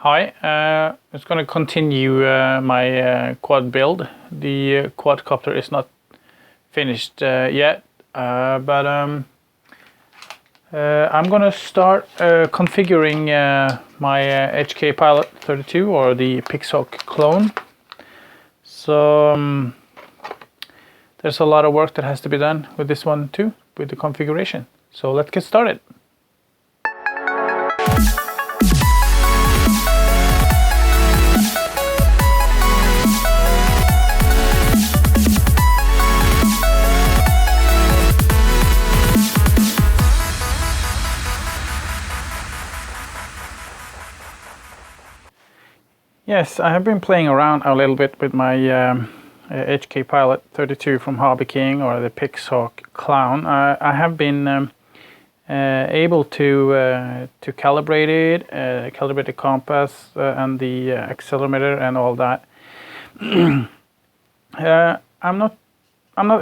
Hi, it's going to continue my quad build. The QuadCopter is not finished yet, but I'm going to start configuring my HKPilot 32 or the Pixhawk clone. So there's a lot of work that has to be done with this one too, with the configuration. So let's get started. Yes, I have been playing around a little bit with my HKPilot 32 from Hobby King, or the Pixhawk clown. I have been able to calibrate it, calibrate the compass and the accelerometer and all that. I'm not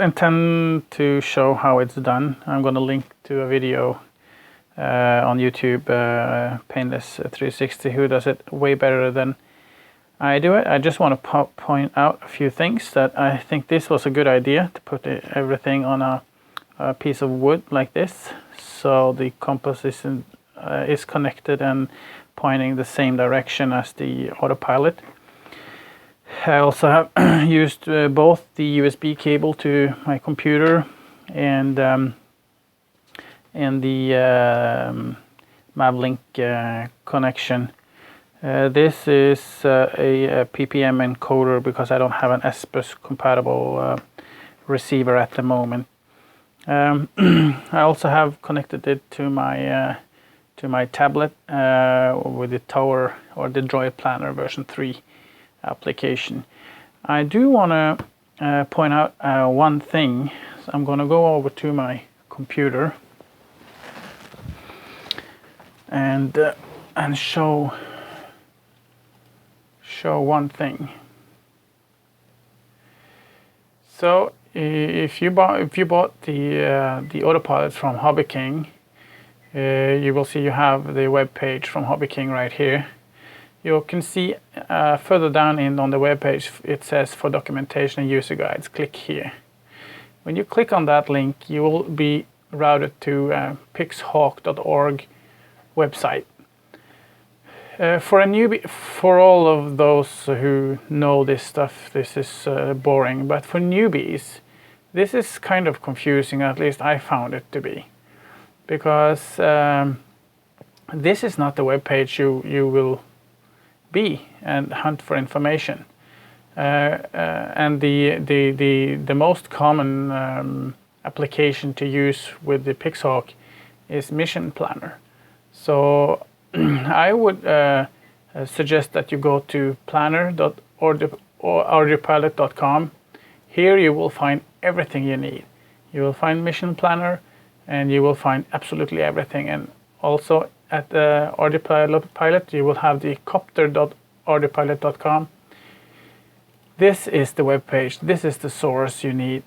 intend to show how it's done. I'm going to link to a video on YouTube, Painless 360, who does it way better than I do it. I just want to point out a few things that I think this was a good idea, to put everything on a piece of wood like this, so the compass is connected and pointing the same direction as the AudioPilot. I also have used both the USB cable to my computer and the Mavlink connection. This is a PPM encoder because I don't have an S-Bus compatible receiver at the moment. I also have connected it to my tablet with the Tower or the Droid Planner version 3 application. I do want to point out one thing. So I'm going to go over to my computer and show one thing. So if you bought the AudioPilot from Hobby King, you will see you have the web page from Hobby King right here. You can see further down on the web page it says for documentation and user guides. Click here. When you click on that link, you will be routed to pixhawk.org website. For a newbie, for all of those who know this stuff, this is boring. But for newbies, this is kind of confusing. At least I found it to be, because this is not the web page you will be and hunt for information. And the most common application to use with the Pixhawk is Mission Planner. So I would suggest that you go to planner.audiopilot.com. Here you will find everything you need. You will find Mission Planner, and you will find absolutely everything. And also at the AudioPilot, you will have the copter.audiopilot.com. This is the web page. This is the source you need.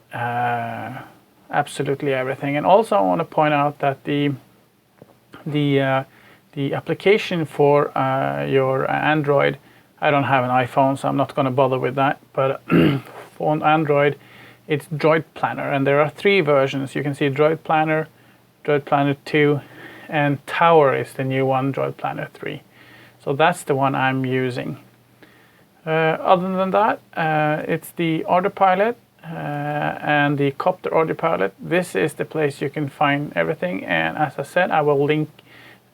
Absolutely everything. And also I want to point out that the application for your Android, I don't have an iPhone, so I'm not going to bother with that, but on Android it's Droid Planner, and there are 3 versions. You can see Droid Planner, Droid Planner 2, and Tower is the new one, Droid Planner 3. So that's the one I'm using. Other than that, it's the AudioPilot and the Copter AudioPilot. This is the place you can find everything, and as I said, I will link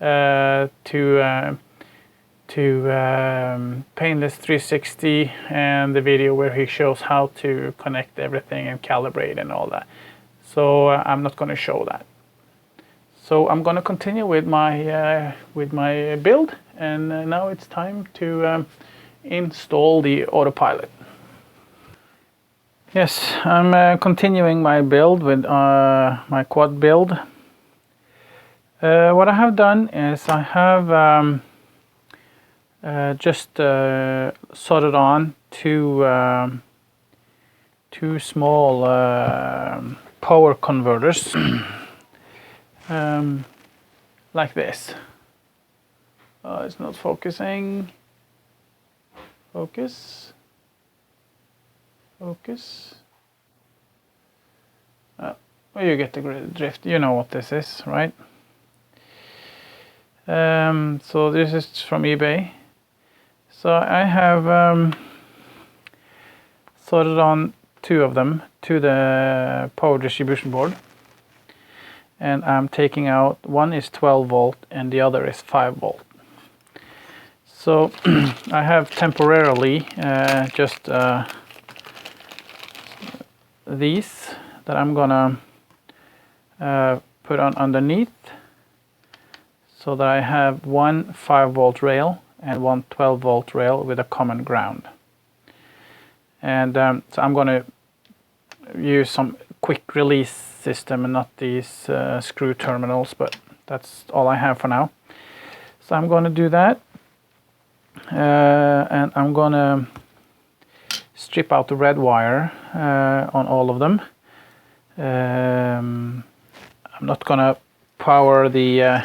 to Painless 360 and the video where he shows how to connect everything and calibrate and all that. So I'm not going to show that. So I'm going to continue with my build, and now it's time to install the AudioPilot. Yes, I'm continuing my build with my quad build. What I have done is I have just soldered on two small power converters like this. It's not focusing. Focus. Focus. Well, you get the drift. You know what this is, right? So this is from eBay. So I have soldered on 2 of them to the power distribution board. And I'm taking out, one is 12 volt and the other is 5 volt. So I have temporarily just these that I'm gonna put on underneath, so that I have one 5 volt rail and one 12 volt rail with a common ground. And so I'm gonna use some quick release system and not these screw terminals, but that's all I have for now. So I'm gonna do that, and I'm gonna strip out the red wire on all of them. I'm not gonna power the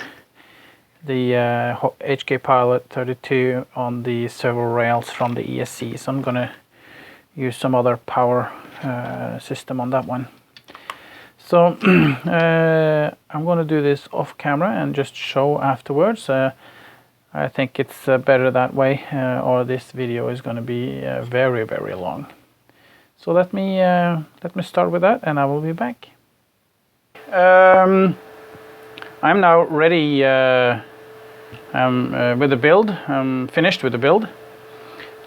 HKPilot 32 on the servo rails from the ESC, so I'm gonna use some other power system on that one. So I'm gonna do this off camera and just show afterwards. I think it's better that way, or this video is gonna be very, very long. So let me start with that, and I will be back. I'm now ready with the build. I'm finished with the build.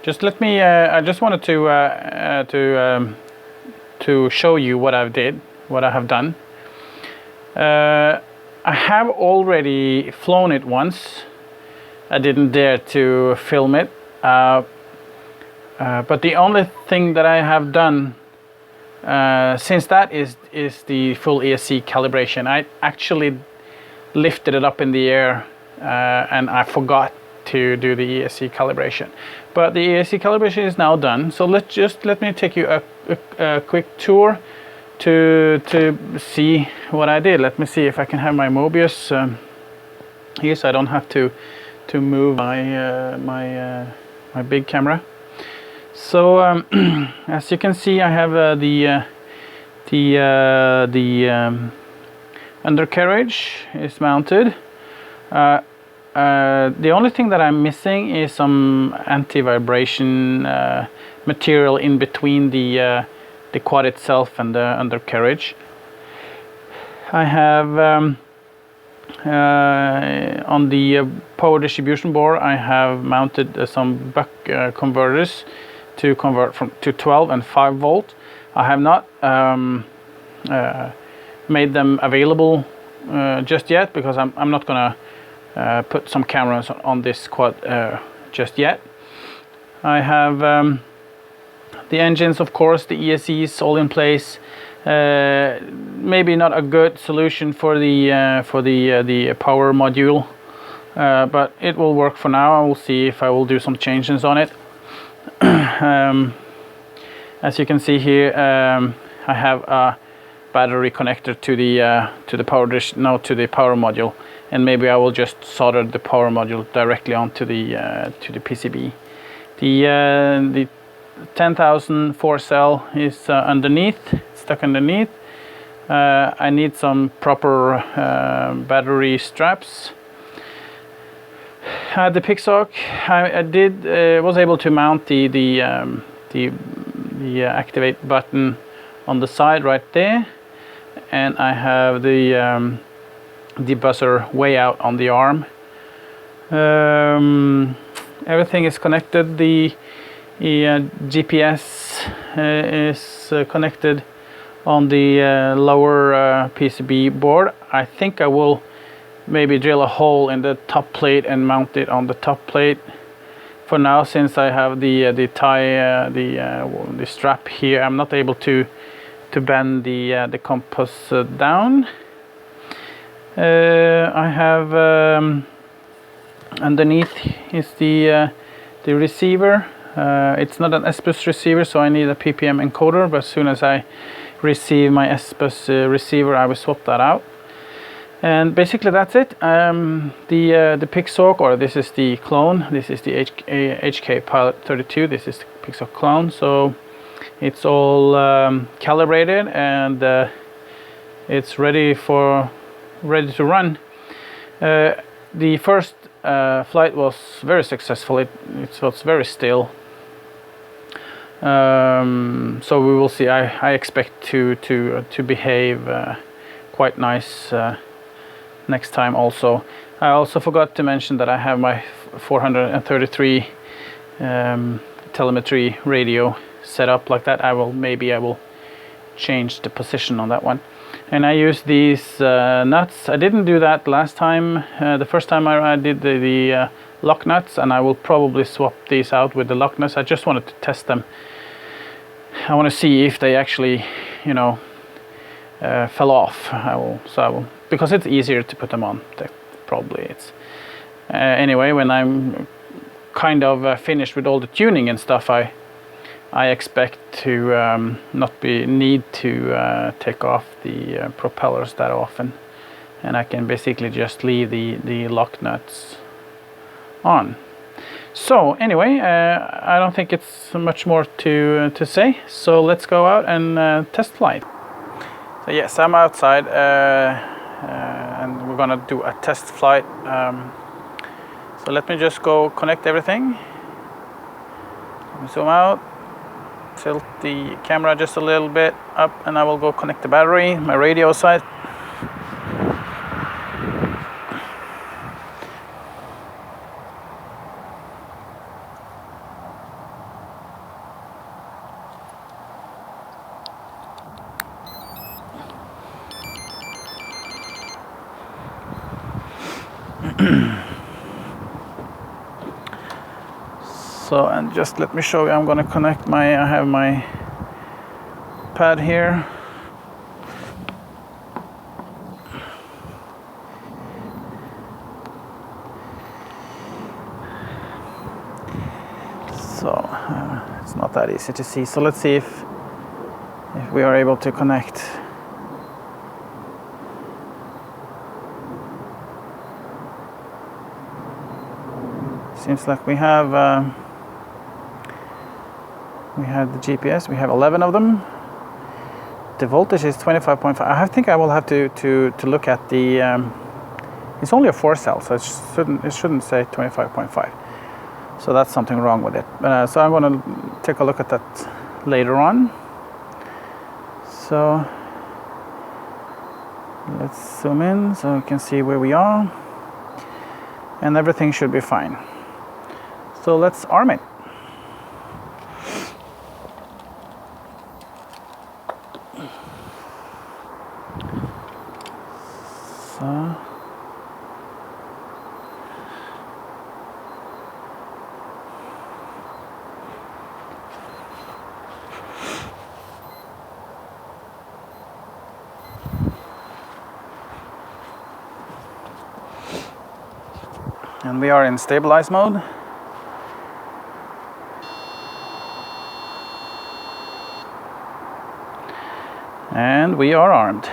Just let me. I just wanted to show you what I have done. I have already flown it once. I didn't dare to film it, but the only thing that I have done since that is the full ESC calibration. I actually lifted it up in the air and I forgot to do the ESC calibration. But the ESC calibration is now done. So let me take you a quick tour to see what I did. Let me see if I can have my Mobius here, so I don't have to move my big camera. So as you can see, I have the undercarriage is mounted. The only thing that I'm missing is some anti-vibration material in between the quad itself and the undercarriage. I have on the power distribution board, I have mounted some buck converters to convert to 12 and 5 volt. I have not made them available just yet, because I'm not gonna put some cameras on this quad just yet. I have the engines, of course, the ESCs all in place. Maybe not a good solution for the power module, but it will work for now. I will see if I will do some changes on it. As you can see here, I have a battery connector to the power dish, no, to the power module, and maybe I will just solder the power module directly onto the PCB. The 10,000 4-cell is underneath, stuck underneath. I need some proper battery straps. The Pixhawk, I was able to mount the activate button on the side right there, and I have the buzzer way out on the arm. Everything is connected. The GPS is connected on the lower PCB board. I think I will maybe drill a hole in the top plate and mount it on the top plate for now, since I have the strap here. I'm not able to bend the compass down. I have underneath is the receiver. It's not an S-bus receiver, so I need a PPM encoder, but as soon as I receive my S-bus receiver, I will swap that out. And basically that's it. The Pixhawk, or this is the clone, this is the HKPilot 32, this is the Pixhawk clone, so it's all calibrated and it's ready to run. The first flight was very successful. It was very still. So we will see. I expect to behave quite nice next time also. I also forgot to mention that I have my 433 telemetry radio set up like that. Maybe I will change the position on that one. And I use these nuts. I didn't do that last time. The first time I did the lock nuts, and I will probably swap these out with the lock nuts. I just wanted to test them. I want to see if they actually, you know, fell off. I will, because it's easier to put them on. Probably it's anyway. When I'm kind of finished with all the tuning and stuff, I expect to not need to take off the propellers that often, and I can basically just leave the lock nuts on. So anyway, I don't think it's much more to say. So let's go out and test flight. So yes, I'm outside, and we're gonna do a test flight. So let me just go connect everything. Let me zoom out. Tilt the camera just a little bit up, and I will go connect the battery, my radio side. So, and just let me show you, I'm going to connect I have my pad here. So, it's not that easy to see. So let's see if we are able to connect. Seems like we have the GPS. We have 11 of them. The voltage is 25.5. I think I will have to look at the. It's only a 4-cell, so it shouldn't say 25.5. So that's something wrong with it. So I'm going to take a look at that later on. So let's zoom in so we can see where we are, and everything should be fine. So let's arm it. So. And we are in stabilize mode. And we are armed.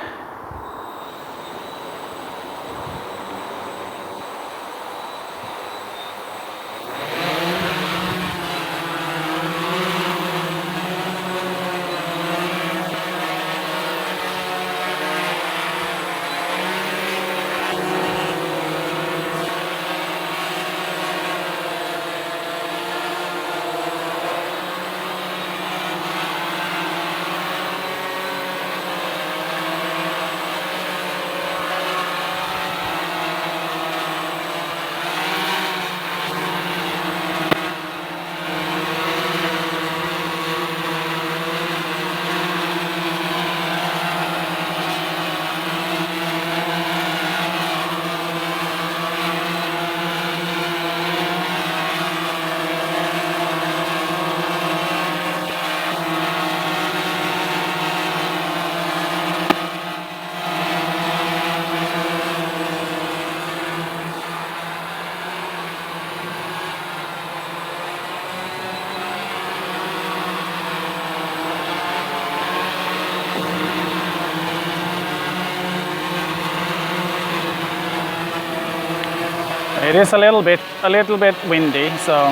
It is a little bit windy, so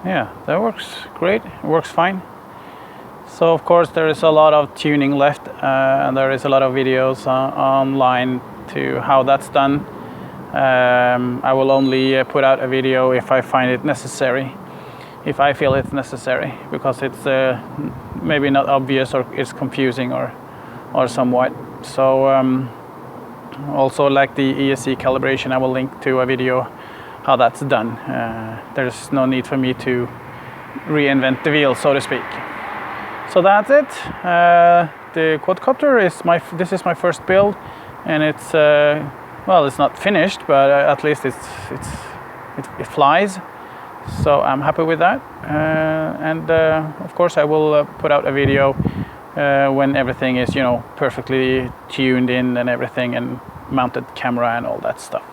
yeah, that works great. It works fine. So of course there is a lot of tuning left, and there is a lot of videos online to how that's done. I will only put out a video if I find it necessary, if I feel it's necessary, because it's maybe not obvious or it's confusing or somewhat. So also, like the ESC calibration, I will link to a video how that's done. There's no need for me to reinvent the wheel, so to speak. So that's it. The QuadCopter is this is my first build, and it's well, it's not finished, but at least it flies. So I'm happy with that. And of course, I will put out a video when everything is, you know, perfectly tuned in and everything, and mounted camera and all that stuff.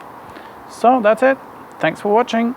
So that's it. Thanks for watching.